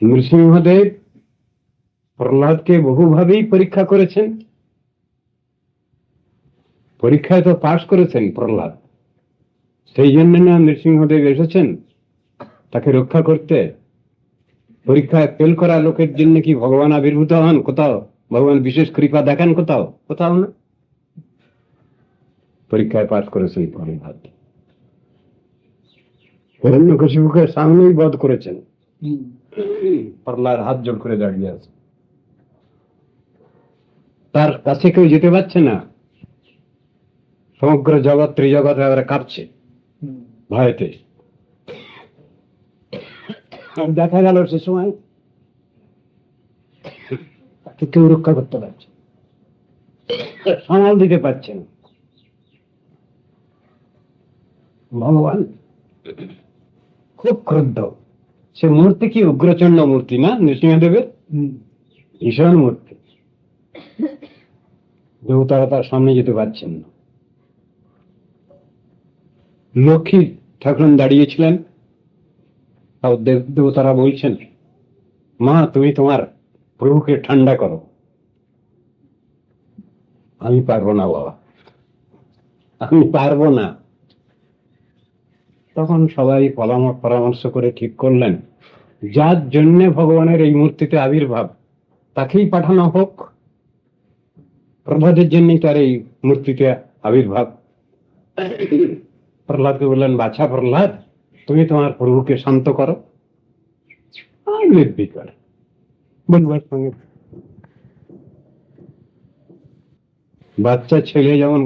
নৃসিংহদেব প্রহ্লাদকে বহুভাবেই পরীক্ষা করেছেন। পরীক্ষায় তো পাশ করেছেন প্রহ্লাদ, সেই জন্য না নৃসিংহদেব এসেছেন তাকে রক্ষা করতে। পরীক্ষায় ফেল করা লোকের জন্য কি ভগবান আবির্ভূত হন কোথাও? ভগবান বিশেষ কৃপা দেখান কোথাও? কোথাও না। পরীক্ষায় পাশ করেছেন প্রহ্লাদ, হিরণ্যকশিপুকে সামনেই বধ করেছেন। প্রহ্লাদ হাত জোড় করে দাঁড়িয়ে আছে, তার কাছে কেউ যেতে পারছে না। সমগ্র জগৎ ত্রিজগৎ এবারে কাঁপছে ভয়েতে। দেখা গেল সে সময় তাকে কেউ রক্ষা করতে পারছে, সামাল দিতে পারছেন। ভগবান খুব ক্রুদ্ধ। সে মূর্তি কি উগ্রচণ্ড মূর্তি না নৃসিংহদেবের? ভীষণ মূর্তি। দেবতারা তার সামনে যেতে পারছেন না। লক্ষ্মী ঠাকুর দাঁড়িয়েছিলেন, দেবতারা বলছেন, মা তুমি তোমার প্রভুকে ঠান্ডা করো। আমি পারবো না বাবা, আমি পারবো না। তখন সবাই পরামর্শ করে ঠিক করলেন, যার জন্য ভগবানের এই মূর্তিতে আবির্ভাব তাকেই পাঠানো হোক। প্রহ্লাদের জন্যই তার এই মূর্তিতে আবির্ভাব। প্রহ্লাদকে বললেন, বাছা প্রহ্লাদ তুমি তোমার প্রভুকে শান্ত করো। নির্বিকার বলবার সঙ্গে বাচ্চা ছেলে যেমন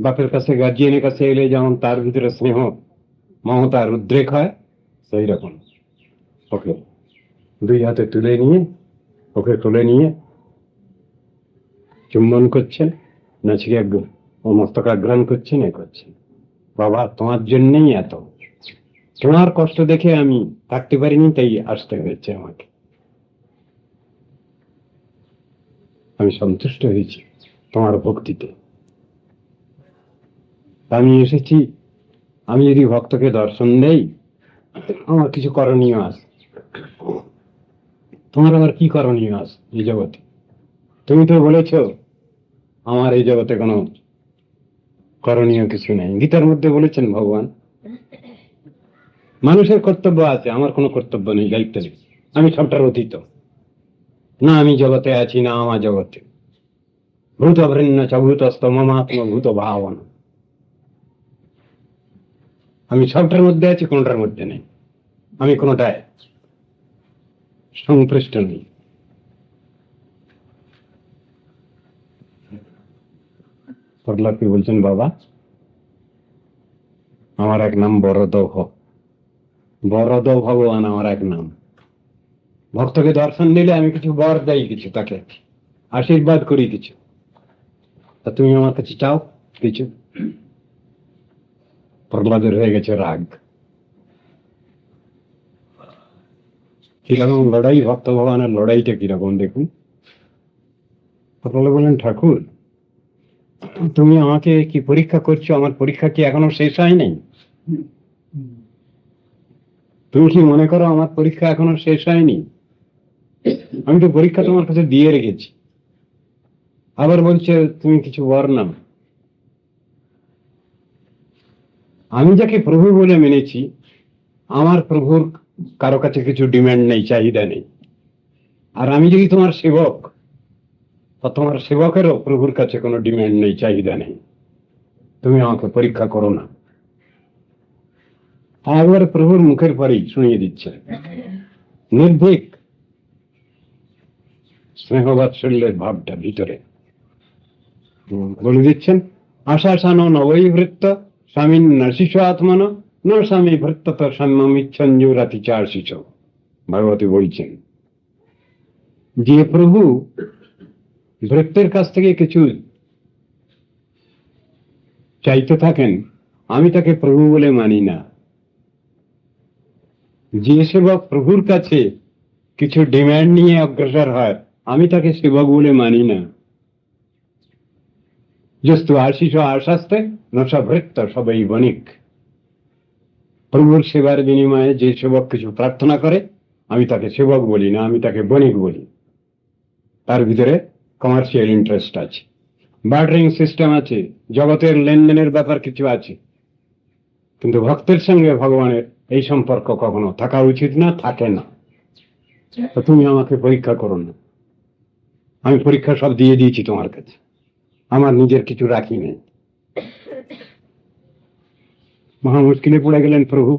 বাপের কাছে গার্জিয়ানের কাছে এলে যেমন তার ভিতরে স্নেহ মমতার উদ্রেক হয়, সেই রকম ওকে দুই হাতে তুলে নিয়ে ওকে তুলে নিয়ে চুম্বন করছেন, নাচিকে ও মস্তকাগ্রাণ করছেন, এ করছেন। বাবা তোমার জন্যই এত, তোমার কষ্ট দেখে আমি থাকতে পারিনি, তাই আসতে হয়েছে আমাকে। আমি সন্তুষ্ট হয়েছি তোমার ভক্তিতে। আমি এসেছি, আমি যদি ভক্তকে দর্শন দেই আমার কিছু করণীয় আছে। তোমার আবার কি করণীয় আছে এই জগতে? তুমি তো বলেছ আমার এই জগতে কোনো করণীয় কিছু নেই। গীতার মধ্যে বলেছেন ভগবান, মানুষের কর্তব্য আছে, আমার কোনো কর্তব্য নেই, দায়িত্ব নেই, আমি সবটার অতীত। না আমি জগতে আছি না আমার জগতে। ভূত ভৃন্ন চভূতস্থ মমাত্ম ভূত ভাবনা। আমি সবটার মধ্যে আছি, কোনটার মধ্যে নেই, আমি কোনটায় সংপৃষ্ট নেই। প্রহ্লাদ কি বলছেন, বাবা আমার এক নাম বরদভ। বরদভ ভগবান আমার এক নাম। ভক্তকে দর্শন দিলে আমি কিছু বর দেই, কিছু তাকে আশীর্বাদ করি কিছু। তা তুমি আমার কাছে চাও কিছু? প্রহ্লাদের হয়ে গেছে রাগ। কিরকম লড়াই, ভক্ত ভগবানের লড়াইটা কিরকম দেখুন। প্রহ্লাদ বললেন, ঠাকুর তুমি আমাকে কি পরীক্ষা করছো? আমার পরীক্ষা কি এখনো শেষ হয়নি? তুমি কি মনে করো আমার পরীক্ষা এখনো শেষ হয়নি? আমি তো পরীক্ষা তোমার কাছে দিয়ে রেখেছি। আবার বলছে তুমি কিছু বর নাও। আমি যাকে প্রভু বলে মেনেছি, আমার প্রভুর কারো কাছে কিছু ডিমান্ড নেই, চাহিদা নেই। আর আমি যদি তোমার সেবক, তা তোমার সেবকেরও প্রভুর কাছে কোনো ডিমান্ড নেই, চাহিদা নেই। তুমি আমাকে পরীক্ষা করো না। একবার প্রভুর মুখের পরেই শুনিয়ে দিচ্ছে, নির্ভীক স্নেহ বাৎসল্যের ভাবটা ভিতরে বলে দিচ্ছেন, আশা সানো নবৈভৃত্ত স্বামী নাশিস আত্মন ন স্বামী ভৃত্তত সাম্যমিচ্ছঞ্জুরাতি চার্ষিস। ভগবতী বলছেন, যে প্রভু ভৃত্যের কাছ থেকে কিছু চাইতে থাকেন আমি তাকে প্রভু বলে মানি না। যে সেবক প্রভুর কাছে কিছু ডিমান্ড নিয়ে অগ্রসর হয় আমি তাকে সেবক বলে মানি না। যস্তু আশিস আশাস্তে নশা ভৃত্ত সবাই বণিক। প্রভুর সেবার বিনিময়ে যে সেবক কিছু প্রার্থনা করে আমি তাকে সেবক বলি না, আমি তাকে বণিক বলি। তার ভিতরে কমার্শিয়াল ইন্টারেস্ট আছে, বার্টারিং সিস্টেম আছে, জগতের লেনদেনের ব্যাপার কিছু আছে। কিন্তু ভক্তের সঙ্গে ভগবানের এই সম্পর্ক কখনো থাকা উচিত না, থাকে না। তো তুমি আমাকে পরীক্ষা করো না। আমি পরীক্ষা সব দিয়ে দিয়েছি তোমার কাছে, আমার নিজের কিছু রাখি নেই। মহা মুশকিলে পড়ে গেলেন প্রভু।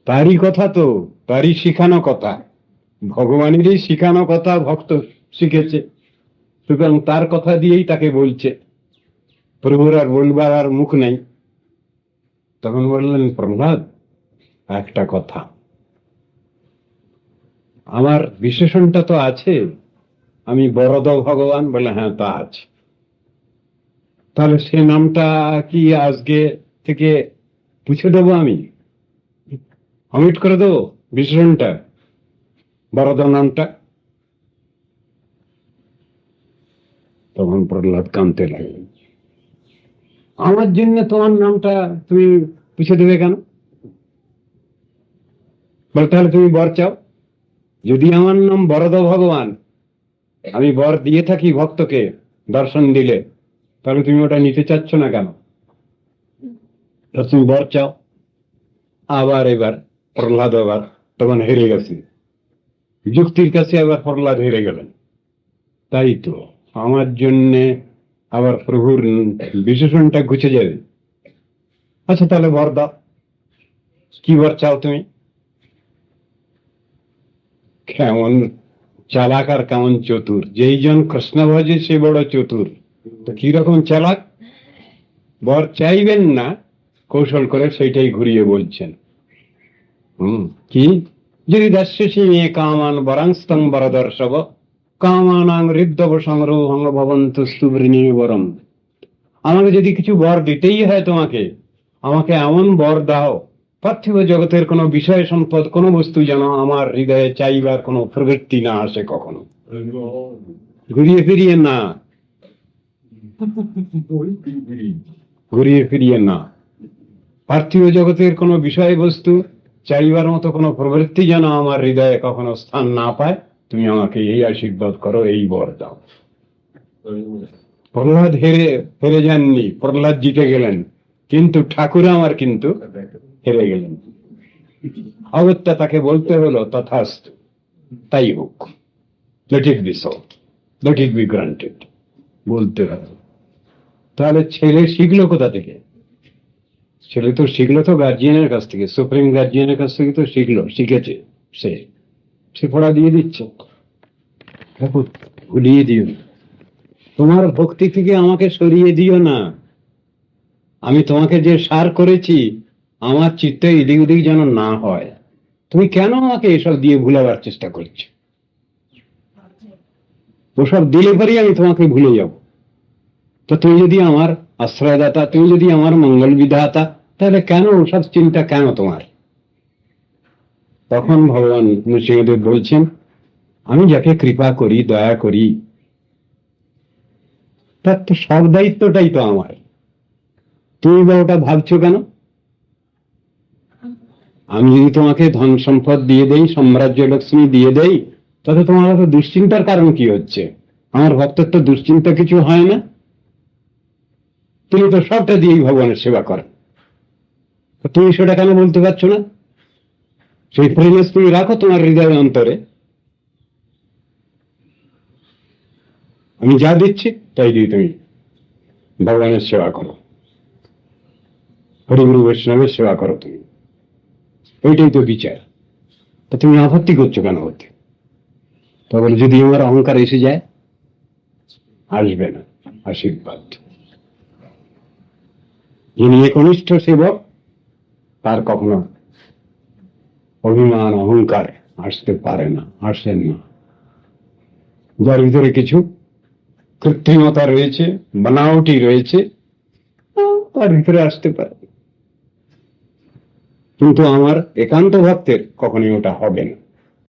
তারই কথা তো, তারই শিখানো কথা, ভগবানেরই শিখানো কথা ভক্ত শিখেছে, সুতরাং তার কথা দিয়েই তাকে বলছে। প্রভুর আর বলবার আর মুখ নেই। তখন বললেন, প্রহ্লাদ একটা কথা, আমার বিশেষণটা তো আছে, আমি বরদ ভগবান। বলে হ্যাঁ তা আছে। তাহলে সে নামটা কি আজকে থেকে পুছে দেবো, আমি অমিট করে দেবো বিশেষণটা, বরদ নামটা? তখন প্রহ্লাদ কাঁদতে লাগলেন। আমার জন্য তোমার নামটা তুমি পুছে দেবে কেন? বলে তাহলে তুমি বর চাও। যদি আমার নাম বরদ ভগবান, আমি বর দিয়ে থাকি ভক্তকে দর্শন দিলে, তাহলে তুমি ওটা নিতে চাচ্ছ না কেন? তুমি বর চাও। আবার এবার প্রহ্লাদ আবার তখন হেরে গেছে, যুক্তির কাছে আবার প্রহ্লাদ হেরে গেলেন। তাই তো আমার জন্যে আবার প্রভুর বিশেষণটা ঘুচে যাবে। আচ্ছা তাহলে বর দাও, কি বর চাও তুমি? কেমন চালাক আর কেমন চতুর! যেই জন কৃষ্ণ ভজে সে বড় চতুর। তো কিরকম চালাক! বর চাইবেন না, কৌশল করে সেইটাই ঘুরিয়ে বলছেন। কি? যদি দাস্যসি মে কামান বরাংস্তং বরদর্শব কামানাং হৃদ্যব সংরোহং ভবন্তস্তু বরম। আমাকে যদি কিছু বর দিতেই হয় তোমাকে, আমাকে এমন বর দাও, পার্থিব জগতের কোনো বিষয় সম্পদ, কোনো বস্তু যেন আমার হৃদয়ে চাইবার কোনো প্রবৃত্তি না আসে কখনো। ঘুরিয়ে ফিরিয়ে না, ঘুরিয়ে ফিরিয়ে না। পার্থিব জগতের কোনো বিষয়বস্তু চাইবার মতো কোনো প্রবৃত্তি যেন আমার হৃদয়ে কখনো স্থান না পায়, তুমি আমাকে এই আশীর্বাদ করো, এই বর দাও। প্রহ্লাদ হেরে যাননি, প্রহ্লাদ জিতে গেলেন, কিন্তু ঠাকুর আমার কিন্তু হেরে গেলেন। অগত্যা তাকে বলতে হলো তথাস্তু, তাই হোক, let it be so, let it be granted, বলতে হবে। তাহলে ছেলে শিখলো কোথা থেকে? ছেলে তো শিখলো তো গার্জিয়ানের কাছ থেকে, সুপ্রিম গার্জিয়ানের কাছ থেকে তো শিখেছে। সে পড়া দিয়ে দিচ্ছে। ঠাকুর ভুলিয়ে দিও, তোমার ভক্তি থেকে আমাকে সরিয়ে দিও না। আমি তোমাকে যে সার করেছি, আমার চিত্তে এদিক ওদিক যেন না হয়। তুমি কেন আমাকে এসব দিয়ে ভুলাবার চেষ্টা করছো? ওসব দিলে পরেই আমি তোমাকে ভুলে যাব। তো তুমি যদি আমার আশ্রয়দাতা, তুমি যদি আমার মঙ্গল বিধাতা, তাহলে কেন ওসব চিন্তা কেন তোমার? তখন ভগবান নৃসিংহদেব বলছেন, আমি যাকে কৃপা করি, দয়া করি, তার তো সব দায়িত্বটাই তো আমার। তুমি বা ওটা ভাবছো কেন? আমি যদি তোমাকে ধন সম্পদ দিয়ে দেই, সাম্রাজ্য লক্ষ্মী দিয়ে দেই, তাতে তোমার তো দুশ্চিন্তার কারণ কি হচ্ছে? আমার ভক্তের তো দুশ্চিন্তা কিছু হয় না। তুমি তো সবটা দিয়েই ভগবানের সেবা করেন, তুমি সেটা কেন বলতে পারছো না? সেই প্রেমেস তুমি রাখো তোমার হৃদয়ের অন্তরে। আমি যা দিচ্ছি তাই দিয়ে তুমি ভগবানের সেবা করো, হরিগুরু বৈষ্ণবের সেবা করো তুমি। ওইটাই তো বিচার। তা তুমি আপত্তি করছো কেন হতে? তা বলে যদি আমার অহংকার এসে যায়? আসবে না, আশীর্বাদ। যিনি একনিষ্ঠ সেবক, তার কখনো অভিমান অহংকার আসতে পারে না, আসেন না। যার ভিতরে কিছু কৃত্রিমতা রয়েছে, বানাওটি রয়েছে, তার ভিতরে আসতে পারে। কিন্তু আমার একান্ত ভক্তের কখনোই ওটা হবে না।